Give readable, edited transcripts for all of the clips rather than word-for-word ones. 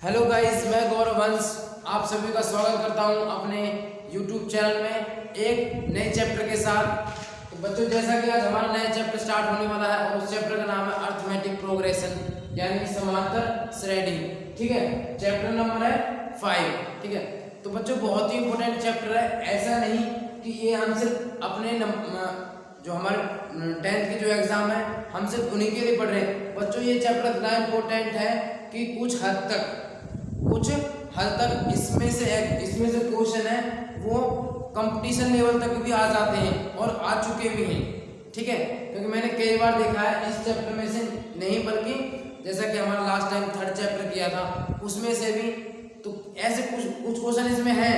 Hello guys, मैं गौरव वंश आप सभी का स्वागत करता हूं अपने यूट्यूब चैनल में एक नए चैप्टर के साथ। तो बच्चों, जैसा कि आज हमारा नया चैप्टर स्टार्ट होने वाला है और उस चैप्टर का नाम है अर्थमेटिक प्रोग्रेशन यानी समांतर श्रेणी। ठीक है, चैप्टर नंबर है 5। ठीक है, तो बच्चों बहुत ही इंपॉर्टेंट चैप्टर है। ऐसा नहीं कि ये हम सिर्फ अपने जो हमारे 10th की जो एग्जाम है हम सिर्फ उन्हीं के लिए पढ़ रहे हैं। बच्चों ये चैप्टर इतना इम्पोर्टेंट है कि कुछ हद तक इसमें से क्वेश्चन है वो कंपटीशन लेवल तक भी आ जाते हैं और आ चुके भी हैं। ठीक है, क्योंकि मैंने कई बार देखा है इस चैप्टर में से नहीं, बल्कि जैसा कि हमारा लास्ट टाइम 3rd चैप्टर किया था उसमें से भी, तो ऐसे कुछ क्वेश्चन इसमें हैं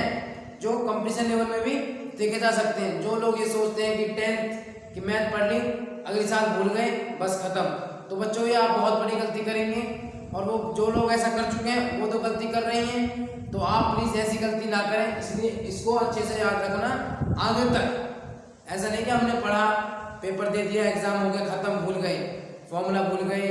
जो कंपटीशन लेवल में भी देखे जा सकते हैं। जो लोग ये सोचते हैं कि 10th की मैथ पढ़ ली, अगले साल भूल गए, बस खत्म, तो बच्चों ये आप बहुत बड़ी गलती करेंगे। और वो जो लोग ऐसा कर चुके हैं वो तो गलती कर रहे हैं, तो आप प्लीज़ ऐसी गलती ना करें। इसलिए इसको अच्छे से याद रखना आगे तक। ऐसा नहीं कि हमने पढ़ा, पेपर दे दिया, एग्जाम हो गया, खत्म, भूल गए, फॉर्मूला भूल गए,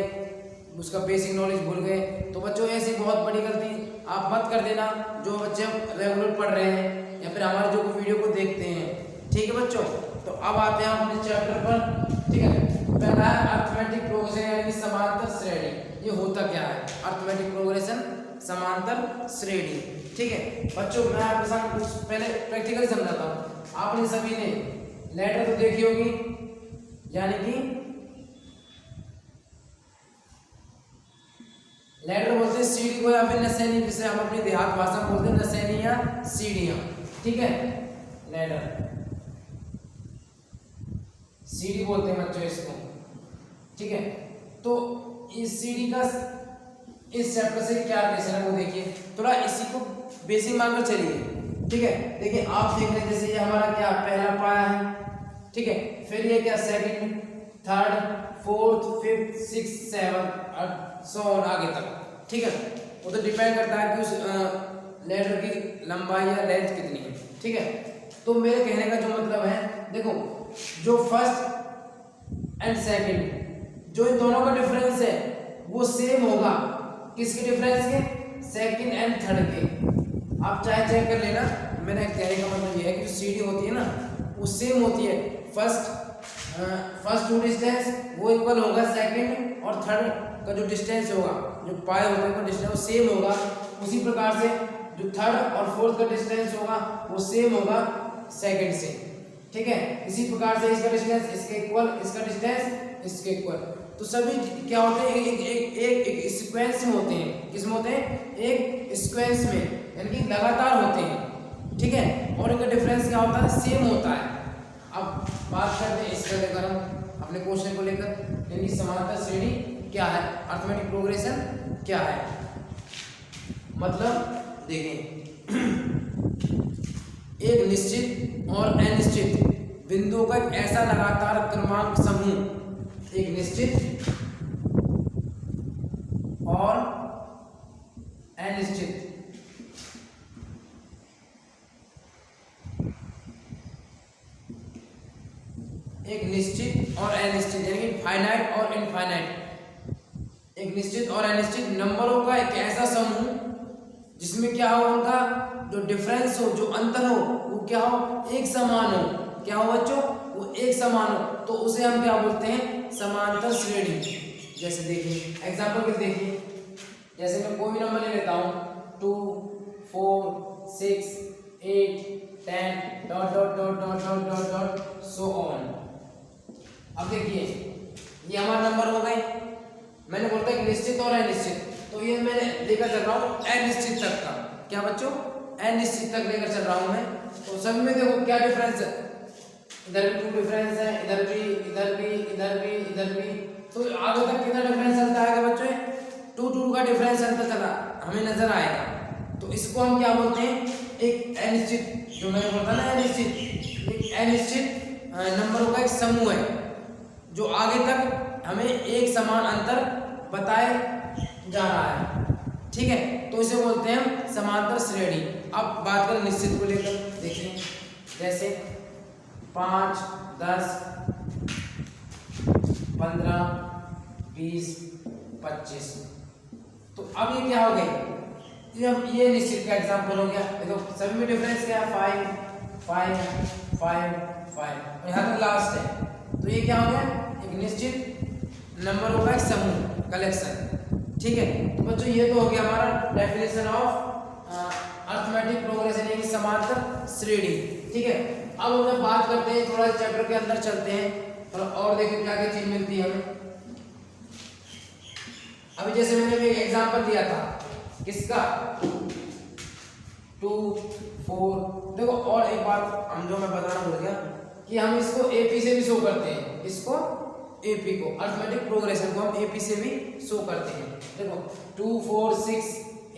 उसका बेसिक नॉलेज भूल गए। तो बच्चों ऐसी बहुत बड़ी गलती आप मत कर देना जो बच्चे रेगुलर पढ़ रहे हैं या फिर हमारे जो वीडियो को देखते हैं। ठीक है बच्चों, तो अब आते हैं अपने चैप्टर पर। ठीक है, पहला है अर्थमेटिक प्रोग्रेशन यानी समांतर श्रेणी। ये होता क्या है अर्थमेटिक प्रोग्रेशन, समांतर श्रेणी? ठीक है बच्चों, मैं आपके साथ कुछ पहले प्रैक्टिकली समझाता हूँ। आपने सभी ने लेटर तो देखी होगी, यानी कि लेटर बोलते हैं सीढ़ी को या फिर नसैनी, जिसे हम अपनी देहात भाषा में बोलते हैं नसैनी या सीढ़ियां। ठीक है, लेटर सीढ़ी बोलते हैं बच्चों इसको। ठीक है, तो इस सीढ़ी का इस चैप्टर से क्या रिलेशन है वो देखिए, थोड़ा इसी को बेसिक मानकर चलिए। ठीक है, देखिए आप देख रहे हैं जैसे ये हमारा क्या पहला पाया है। ठीक है, फिर ये क्या second, third, fourth, fifth, six, seven और सो ऑन आगे तक। ठीक है, वो तो डिपेंड करता है कि उस लेटर की लंबाई या लेंथ कितनी है। ठीक है, तो मेरे कहने का जो मतलब है, देखो जो फर्स्ट एंड सेकंड जो इन दोनों का डिफरेंस है वो सेम होगा। किसके डिफरेंस के? सेकंड एंड थर्ड के। आप चाहे चेक कर लेना। मेरा कहने का मतलब ये है कि जो सीढ़ी होती है ना वो सेम होती है। फर्स्ट टू डिस्टेंस वो इक्वल होगा सेकंड और थर्ड का जो डिस्टेंस होगा, जो पाए होते हैं डिस्टेंस वो सेम होगा। उसी प्रकार से जो थर्ड और फोर्थ का डिस्टेंस होगा वो सेम होगा सेकंड से। ठीक है, इसी प्रकार से इसका डिस्टेंस इसके इक्वल, इसका डिस्टेंस इसके इक्वल। तो सभी क्या होते हैं? एक सीक्वेंस में होते हैं। किस में होते हैं? एक सीक्वेंस में, यानी कि लगातार होते हैं। ठीक है, और इनका डिफरेंस क्या होता है? सेम होता है। अब बात करते हैं इसका लेकर, हम अपने क्वेश्चन को लेकर, यानी समांतर श्रेणी क्या है, अर्थमेटिक प्रोग्रेशन क्या है। मतलब देखें, एक निश्चित और अनिश्चित बिंदुओं का एक ऐसा लगातार क्रमांक समूह, एक निश्चित और अनिश्चित यानी कि फाइनाइट और इनफाइनाइट, एक निश्चित और अनिश्चित नंबरों का एक ऐसा समूह जिसमें क्या हो, उनका जो डिफरेंस हो, जो अंतर हो वो क्या हो? एक समान हो। क्या हो बच्चों? वो एक समान हो, तो उसे हम क्या बोलते हैं? समांतर श्रेणी। जैसे देखिए एग्जांपल के देखिए, जैसे मैं कोई भी नंबर ले लेता हूँ 2, 4, 6, 8, 10 dot dot dot dot dot dot dot so on. अब देखिए ये हमारा नंबर हो गए। मैंने बोलता है निश्चित और अनिश्चित, तो ये मैं लेकर चल रहा हूँ अनिश्चित तक का। क्या बच्चों? अनिश्चित तक लेकर चल रहा हूँ मैं। तो सब में देखो क्या डिफरेंस है, इधर भी 2 डिफरेंस है, इधर भी, इधर भी, इधर भी, इधर भी। तो आगे तक कितना डिफरेंस चलता है बच्चों? 2 का डिफरेंस चलता चला हमें नजर आएगा। तो इसको हम क्या बोलते हैं? एक अनिश्चित, जो मैंने बोला ना अनिश्चित, एक अनिश्चित नंबरों का एक समूह है जो आगे तक हमें एक समान अंतर बताए जा रहा है। ठीक है, तो इसे बोलते हैं हम समांतर श्रेणी। अब बात करें निश्चित को लेकर, देखिए जैसे 5, 10, 15, 20, 25। तो अब ये क्या हो गए? ये निश्चित का एग्जांपल हो गया। देखो सभी में डिफरेंस क्या है, 5 5 5 5 और यहाँ तक लास्ट है। तो ये क्या हो गया, एक निश्चित नंबरों का एक समूह, कलेक्शन। ठीक है, तो बच्चों ये तो हो गया हमारा डेफिनेशन ऑफ अरिथमेटिक प्रोग्रेशन यानी समांतर श्रेणी। ठीक है, अब हम बात करते हैं, थोड़ा चैप्टर के अंदर चलते हैं, थोड़ा और देखें क्या क्या चीज मिलती है हमें। अभी जैसे मैंने एक एग्जांपल दिया था किसका, 2 4। देखो और एक बात हम जो मैं बताना भूल गया कि हम इसको एपी से भी शो करते हैं, इसको एपी को अरिथमेटिक प्रोग्रेशन को हम एपी से भी शो करते हैं। देखो 2 4 6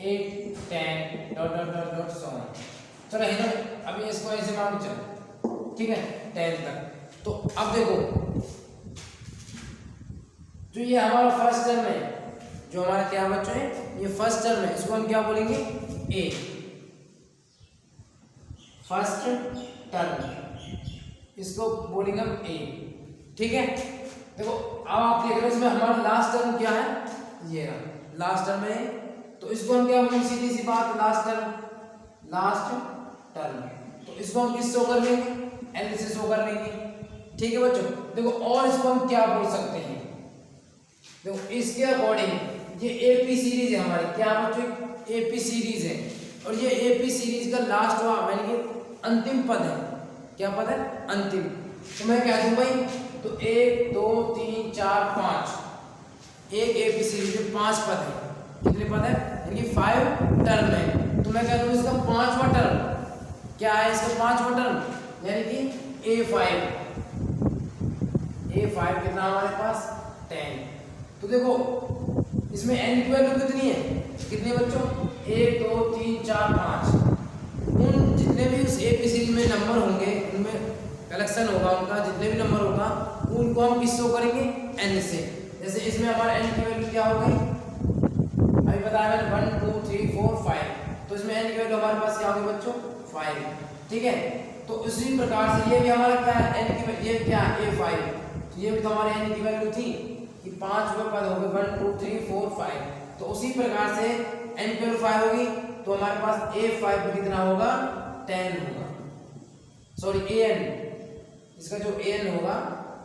8 10 dot dot dot dot so on. चलो है ना, अभी इसको ऐसे मान चलो, ठीक है 10 तक। तो अब देखो जो ये हमारा फर्स्ट टर्म है, जो हमारा क्या बच्चों है, ये फर्स्ट टर्म है, इसको हम क्या बोलेंगे, ए फर्स्ट टर्म, इसको बोलेंगे हम ए। ठीक है, देखो अब आप देख रहे हो इसमें हमारा लास्ट टर्म क्या है, ये रहा लास्ट टर्म है, तो इसको हम क्या बोलेंगे, सीधी सी बात, लास्ट टर्म। तो इसको हम किस शो कर लेंगे, एल से शो कर लेंगे। ठीक है बच्चों, देखो और इसको हम क्या बोल सकते हैं, देखो इसके अकॉर्डिंग ये एपी सीरीज है हमारी, क्या बच्चों, एपी सीरीज है, और ये एपी सीरीज का लास्ट यानी कि अंतिम पद है, क्या पद है, अंतिम। तो मैं कह दूं भाई, तो 1 2 3 4 5, एक एपी सीरीज में 5 पद है, कितने पद है, यानी कि 5 टर्म है। तो मैं कह दूं इसका 5वां टर्म क्या है, इसका 5वां टर्म यानी कि A5 कितना हमारे पास 10। तो देखो इसमें n की वैल्यू कितनी है, कितने बच्चों, 1 2 3 4 5। उन जितने भी उस एपी सीरीज में नंबर होंगे, उनमें कलेक्शन होगा उनका, जितने भी नंबर होगा उनको हम किस शो करेंगे, n से। जैसे इसमें हमारा n की वैल्यू क्या हो गई, अभी बताया मैंने 1 2 3 4 5, तो इसमें n की वैल्यू हमारे पास क्या होगी बच्चों, 5। ठीक है, तो उसी प्रकार से ये भी हमारा क्या है, n की, ये क्या है A5, तो ये भी तो हमारे n की वैल्यू थी कि 5 पद हो गए, 1 2 3 4 5। तो उसी प्रकार से n की वैल्यू 5 होगी, तो हमारे पास A5 पे कितना होगा, 10 होगा, सॉरी an, इसका जो an होगा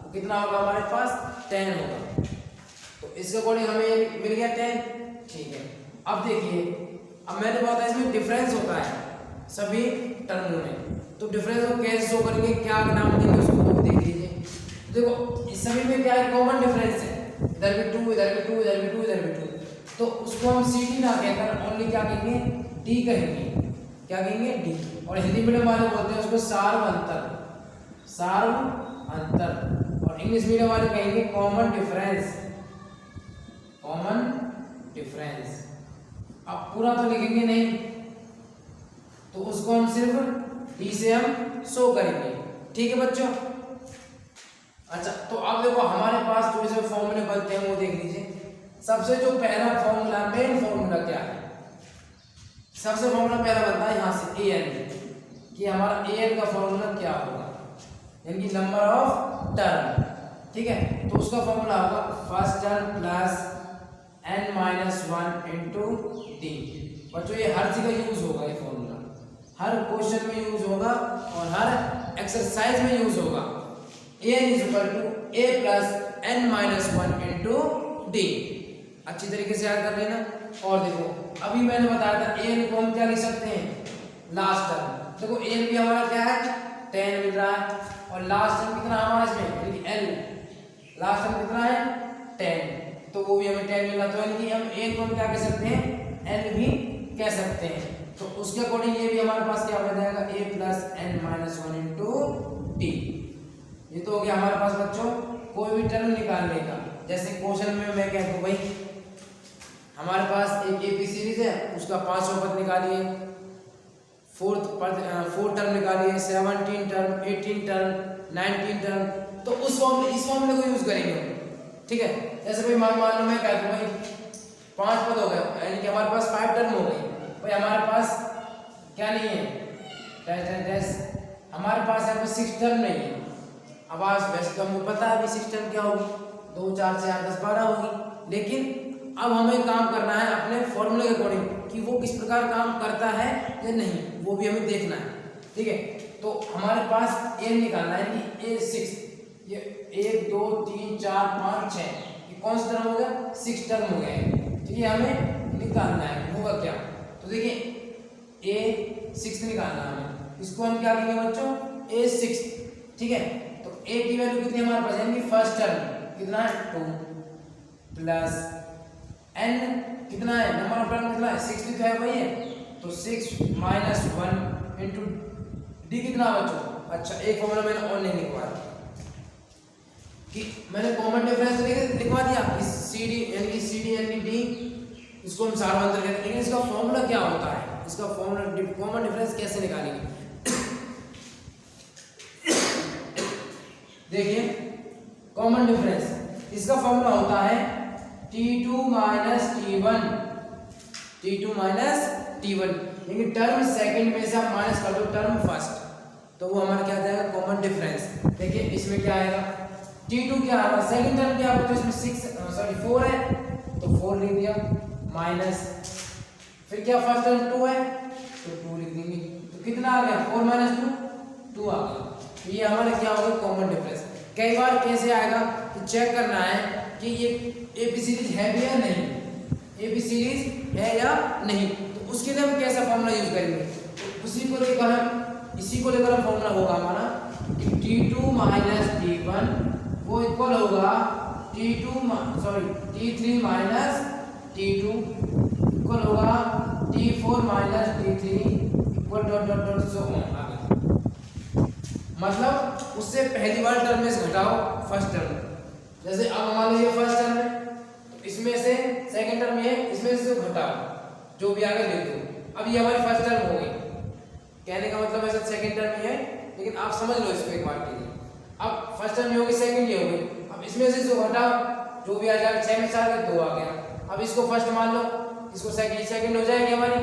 वो कितना होगा हमारे पास, 10 होगा। तो इसके अकॉर्डिंग हमें ये मिल गया 10। ठीक है, अब देखिए, अब मैंने बताया इसमें डिफरेंस होता है सभी टर्मों में, तो डिफरेंस को कैसे शो करेंगे, क्या नाम देंगे उसको देख लीजिए। देखो इस सभी में क्या है, कॉमन डिफरेंस है, इधर भी 2 इधर भी 2 इधर भी 2 इधर भी 2, तो उसको हम CD ना कहकर ओनली क्या कहेंगे, D कहेंगे, क्या कहेंगे, D। और हिंदी मीडियम वाले बोलते हैं उसको सार्व अंतर, और इंग्लिश मीडियम वाले कहेंगे कॉमन डिफरेंस। अब पूरा तो लिखेंगे नहीं, तो उसको हम सिर्फ D से हम शो करेंगे। ठीक है बच्चों, अच्छा तो अब देखो हमारे पास जो से फॉर्मूले बनते हैं वो देख लीजिए। सबसे जो पहला फॉर्मूला, मेन फॉर्मूला क्या है, सबसे फॉर्मूला पहला बनता है यहाँ से an, कि हमारा an का फॉर्मूला क्या होगा, यानी कि नंबर ऑफ टर्म। ठीक है, तो उसका फॉर्मूला होगा first term plus n-1 into D. बच्चों ये हर जगह यूज होगा, ये फॉर्मूला हर क्वेश्चन में यूज होगा और हर एक्सरसाइज में यूज होगा। an is equal to a plus n-1 into D. अच्छी तरीके से याद कर लेना। और देखो अभी मैंने बताया था an को हम क्या लिख सकते हैं, लास्ट टर्म। देखो an भी हमारा क्या है, 10 मिल रहा है, और लास्ट टर्म कितना हमारा इसमें, यानी कि l, लास्ट टर्म कितना है 10, तो वो भी हमें 10 मिल रहा, तो यानी कि हम an को हम क्या कह सकते हैं, l भी कह सकते हैं। तो उसके अकॉर्डिंग ये भी हमारे पास क्या बन जाएगा, a plus n-1 into D. ये तो हो गया हमारे पास बच्चों कोई भी टर्म निकालने का। जैसे क्वेश्चन में मैं कहता हूँ भाई हमारे पास एक एपी सीरीज है, उसका 5वां पद निकालिए, फोर्थ टर्म निकालिए, 17 टर्म, 18 टर्म, 19 टर्म, तो इस फॉर्मूले को यूज करेंगे। ठीक है, जैसे भाई मान लो मैं कहता हूँ भाई 5 पद हो गए, यानी कि हमारे पास 5 टर्म हो गई। भाई हमारे पास क्या नहीं है, हमारे पास यहाँ पर 6 टर्म नहीं है। अब आज वैसे तो हमको पता है अभी 6 टर्म क्या होगी, 2 4 से 8 10 12 होगी, लेकिन अब हमें काम करना है अपने फॉर्मूले के अकॉर्डिंग कि वो किस प्रकार काम करता है या नहीं, वो भी हमें देखना है। ठीक है, तो हमारे पास ए निकालना है कि A6, ये 1 2 3 4 5 6, ये कौन सा टर्म हो गया, 6 टर्म हो गए। ठीक है, हमें निकालना है होगा क्या, तो देखिए A6 निकालना है हमें, इसको हम क्या लिखेंगे बच्चों, A6। ठीक है, तो A की वैल्यू कितनी हमारे पास है, फर्स्ट टर्म कितना है 2 प्लस n कितना है, नंबर ऑफ टर्म कितना है 6 है वही है, तो 6 माइनस 1 इंटू डी कितना बच्चों। अच्छा, एक फॉर्मूला मैंने और नहीं लिखवाया कि मैंने कॉमन डिफरेंस लिखवा दिया कि सी डी यानी कि डी, इसको हम सारा अंतर कहते हैं, लेकिन इसका फॉर्मूला क्या होता है, इसका फॉर्मूला कॉमन डिफरेंस कैसे निकालेंगे। देखिए कॉमन डिफरेंस इसका फॉर्मूला होता है T2 minus T1, T2 minus T1, लेकिन टर्म सेकंड में से आप माइनस कर दो टर्म फर्स्ट, तो वो हमारा क्या जाएगा कॉमन डिफरेंस। देखिए इसमें क्या आएगा, T2 क्या आएगा, सेकंड टर्म क्या होगा, तो इसमें 4 है तो 4 लिख दिया, माइनस फिर क्या फर्स्ट टर्म 2 है तो 2 लिख देंगे, तो कितना आ गया 4 माइनस 2 आ गया। तो ये हमारा क्या होगा कॉमन डिफरेंस। कई बार कैसे आएगा कि चेक करना है कि ये एबी सीरीज है भी या नहीं, एबी सीरीज है या नहीं, तो उसके लिए हम कैसा फॉर्मूला यूज करेंगे, तो उसी को लेकर हम इसी को लेकर फॉर्मूला होगा हमारा कि T2 माइनस T1 वो इक्वल होगा T3 माइनस T2 इक्वल होगा T4 minus T3 equal dot dot dot so on. मतलब उससे पहली वाली टर्म में से घटाओ फर्स्ट टर्म, जैसे अब मान लीजिए फर्स्ट टर्म है तो इसमें से सेकंड टर्म ये इसमें से घटाओ जो भी आगे लिख दो। अब ये हमारी फर्स्ट टर्म हो गई, कहने का मतलब ऐसा सेकंड टर्म ही है, लेकिन आप समझ लो इसको एक बार के लिए। अब फर्स्ट टर्म ये हो गई, सेकंड ये हो गई, अब इसमें से जो घटाओ जो भी आ जाएगा 6 में 4 2 आ गया। अब इसको फर्स्ट मान लो, इसको सेकंड हो जाएगी हमारी,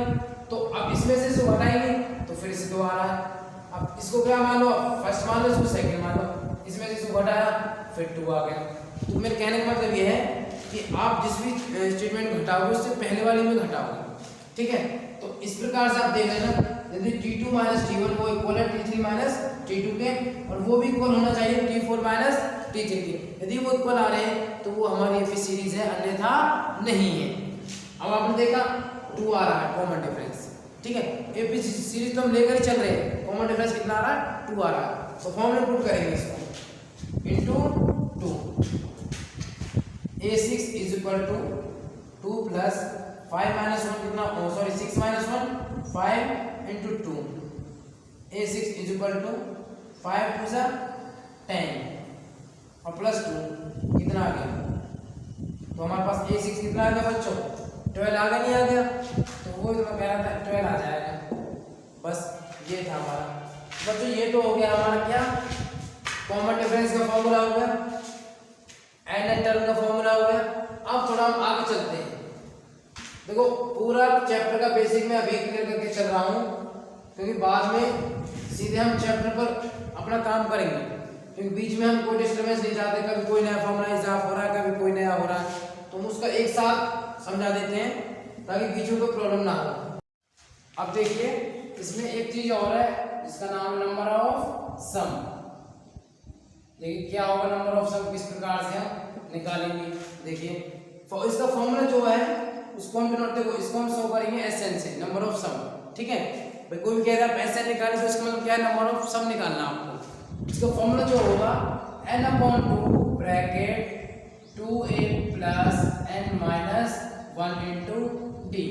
तो अब इसमें से जो घटाएंगे तो फिर से 2 आ रहा है। अब इसको क्या मान लो, फर्स्ट मान लो, इसको सेकंड मान लो, इसमें से इसको घटाया फिर 2 आ गया। तो मेरे कहने का मतलब ये है कि आप जिस भी स्टेटमेंट घटाओगे उससे पहले वाले में घटाओगे। ठीक है, तो इस प्रकार से आप देख लेना, यदि T2 माइनस T1 वो इक्वल है T3 माइनस T2 के, और वो भी इक्वल होना चाहिए T4 माइनस T3 के। यदि वो इक्वल आ रहे हैं तो वो हमारी एपी सीरीज है, अन्यथा नहीं है। अब आपने देखा 2 आ रहा है कॉमन डिफरेंस। ठीक है, एपी सीरीज तो हम लेकर ही चल रहे हैं, कॉमन डिफरेंस कितना आ रहा है 2 आ रहा है, तो फॉर्मूला पुट करेंगे इसको into 2, A6 is equal to 2 plus 5 minus 1 कितना, 6 minus 1 5 into 2, A6 is equal to 5 2 सा 10 और प्लस 2 कितना आ गया, तो हमारे पास A6 कितना आ गया बच्चों 12 आ गया, नहीं आ गया, तो वो मैं कह रहा था 12 आ जाएगा। बस ये था हमारा बच्चों, ये तो हो गया हमारा क्या कॉमन डिफरेंस का फॉर्मूला हो गया, एन टर्म का फॉर्मूला हो गया। अब थोड़ा हम आगे चलते हैं। देखो पूरा चैप्टर का बेसिक मैं अभी क्लियर करके चल रहा हूँ, क्योंकि बाद में सीधे हम चैप्टर पर अपना काम करेंगे, क्योंकि बीच में हम कोई डिस्टर्बेंस नहीं चाहते, कभी कोई नया फॉर्मूला इजाफ हो रहा है, कभी कोई नया हो रहा है, तो हम उसका एक साथ समझा देते हैं ताकि बीच में कोई प्रॉब्लम ना हो। अब देखिए इसमें एक चीज और है, इसका नाम है नंबर ऑफ सम। देखिए क्या होगा नंबर ऑफ सम, किस प्रकार से हम निकालेंगे। देखिए इसका फॉर्मूला जो है उसको हम नोट देखो, इसको हम शो करेंगे SN से, नंबर ऑफ सम। ठीक है भाई, कोई भी कह रहा है SN निकालने, तो इसका मतलब क्या है नंबर ऑफ सम निकालना आपको। इसका फॉर्मूला जो होगा n/2 bracket 2a plus n minus 1 into D.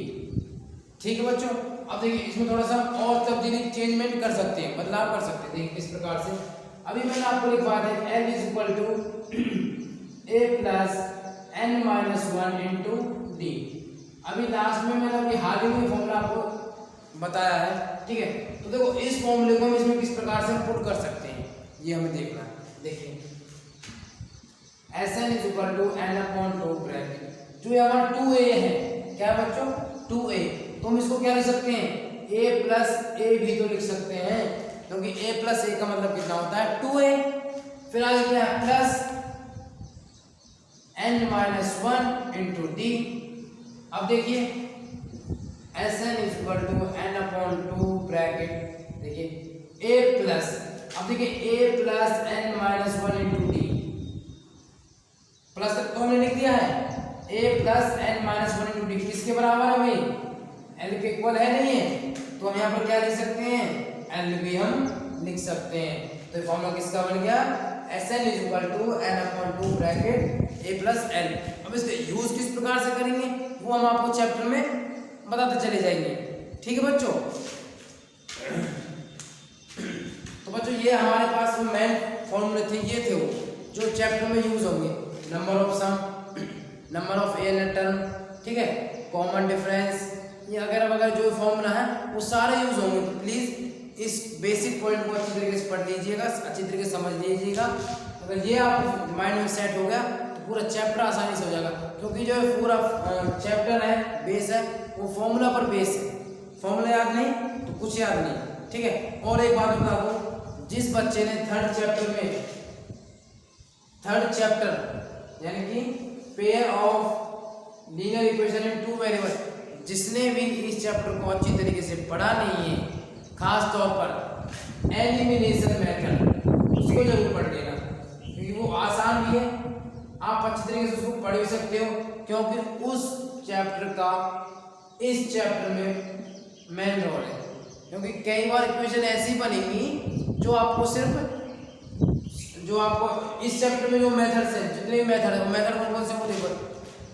ठीक है बच्चों, अब देखिए इसमें थोड़ा सा और तब्दीली चेंजमेंट कर सकते हैं, बदलाव कर सकते हैं। देखिए किस प्रकार से, अभी मैंने आपको लिखवा दिया n is equal to a plus n minus 1 into D. अभी लास्ट में मैंने अभी हाल ही में फॉर्मूला आपको बताया है। ठीक है, तो देखो इस फॉर्मूले को हम इसमें किस प्रकार से पुट कर सकते हैं, ये हमें देखना है। देखिए Sn is equal to n/2 bracket, जो हमारा 2a है, क्या बच्चों 2a, तो हम इसको क्या लिख सकते हैं a प्लस a भी तो लिख सकते हैं, क्योंकि a प्लस a का मतलब कितना होता है 2a। फिर आगे क्या है plus n minus 1 into D. अब देखिए S N is equal to N upon 2 bracket देखिए ए प्लस, अब देखिए A plus N minus 1 into D, plus तक तो हमने लिख दिया है, A plus N minus 1 into D किसके बराबर है भाई, एल के इक्वल है नहीं है, तो हम यहाँ पर क्या लिख सकते हैं, एल भी हम लिख सकते हैं। तो फॉर्मूला किसका बन गया, S N is equal to N upon 2 bracket A plus L. अब इसका यूज किस प्रकार से करेंगे वो हम आपको चैप्टर में बताते चले जाएंगे, ठीक है बच्चों। तो बच्चों ये हमारे पास वो मेन फॉर्मूले थे, ये थे वो जो चैप्टर में यूज होंगे, number of sum, number of N term, ठीक है, कॉमन डिफरेंस, ये वगैरह वगैरह जो फॉर्मूला है वो सारे यूज होंगे। तो प्लीज इस बेसिक पॉइंट को अच्छी तरीके से पढ़ लीजिएगा, अच्छी तरीके से समझ लीजिएगा। अगर ये आप माइंड में सेट हो गया तो पूरा चैप्टर आसानी से हो जाएगा, क्योंकि जो पूरा चैप्टर है बेस है वो फॉर्मूला पर बेस है, फॉर्मूला याद नहीं तो कुछ याद नहीं, ठीक है। और एक बात बता दूं, जिस बच्चे ने थर्ड चैप्टर यानी कि pair of linear equation in 2 variable, जिसने भी इस चैप्टर को अच्छी तरीके से पढ़ा नहीं है, खास तौर पर एलिमिनेशन मेथड, उसको जरूर पढ़ लेना, क्योंकि वो आसान भी है, आप अच्छी तरीके से उसको पढ़ भी सकते हो, क्योंकि उस चैप्टर का इस चैप्टर में मेन रोल है। क्योंकि कई बार इक्वेशन ऐसी बनेंगी जो आपको इस चैप्टर में जो मेथड्स हैं, जितने भी मेथड है वो मेथड कौन कौन से वो देखो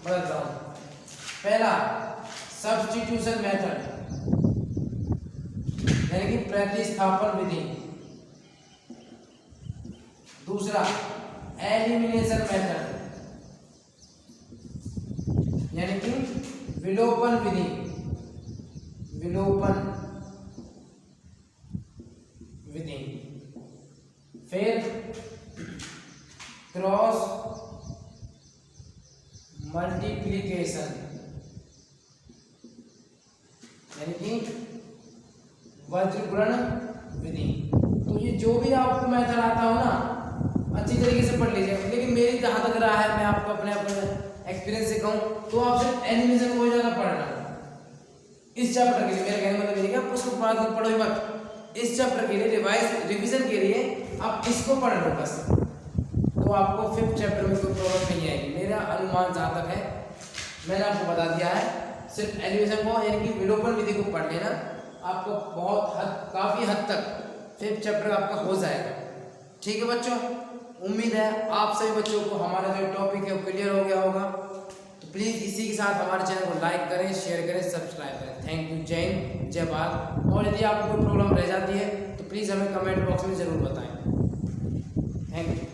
बताता हूँ। पहला सब्स्टिट्यूशन मेथड यानी कि प्रतिस्थापन विधि, दूसरा एलिमिनेशन मेथड यानी कि विलोपन विधि, फिर क्रॉस मल्टीप्लिकेशन यानी कि वज्रगुणन विधि। तो ये जो भी आपको मेथड आता हो ना अच्छी तरीके से पढ़ लीजिए, लेकिन मेरी जहाँ तक रहा है मैं आपको अपने एक्सपीरियंस से कहूँ तो आप सिर्फ एनिमेशन को ज़्यादा पढ़ना इस चैप्टर के लिए, मेरे कहने मतलब ये उसको पढ़ो ही मत, इस चैप्टर के लिए रिवीजन के लिए आप इसको पढ़ लो बस, तो आपको 5th चैप्टर में कोई प्रॉब्लम नहीं आएगी। मेरा अनुमान जहाँ तक है मैंने आपको बता दिया है, सिर्फ एलिमिनेशन को यानी कि विलोपन विधि को पढ़ लेना, आपको काफ़ी हद तक 5th चैप्टर आपका हो जाएगा, ठीक है बच्चों। उम्मीद है आप सभी बच्चों को हमारा जो टॉपिक है वो क्लियर हो गया होगा। तो प्लीज़ इसी के साथ हमारे चैनल को लाइक करें, शेयर करें, सब्सक्राइब करें। थैंक यू, जय हिंद, जय भारत। और यदि आपको कोई प्रॉब्लम रह जाती है तो प्लीज़ हमें कमेंट बॉक्स में ज़रूर बताएं। Thank you.